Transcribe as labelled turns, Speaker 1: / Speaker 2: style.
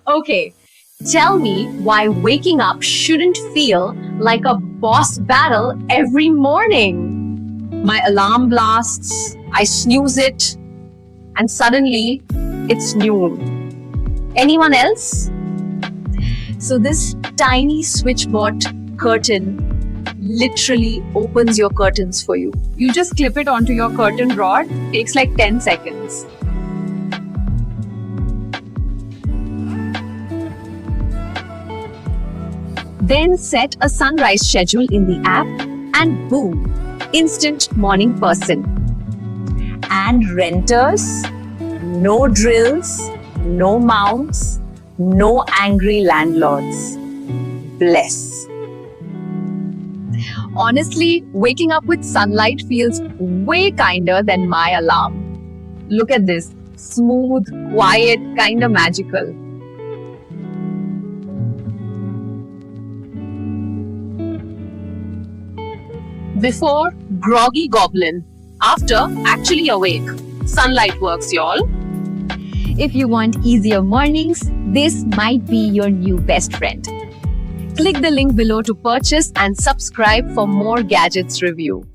Speaker 1: Okay, tell me why waking up shouldn't feel like a boss battle every morning. My alarm blasts, I snooze it, and suddenly it's noon. Anyone else? So this tiny SwitchBot curtain literally opens your curtains for you. You just clip it onto your curtain rod, takes like 10 seconds. Then set a sunrise schedule in the app and boom, instant morning person.
Speaker 2: And renters, no drills, no mounts, no angry landlords. Bless.
Speaker 1: Honestly, waking up with sunlight feels way kinder than my alarm. Look at this. Smooth, quiet, kinda magical. Before, groggy goblin. After, actually awake. Sunlight works, y'all. If you want easier mornings, this might be your new best friend. Click the link below to purchase and subscribe for more gadgets review.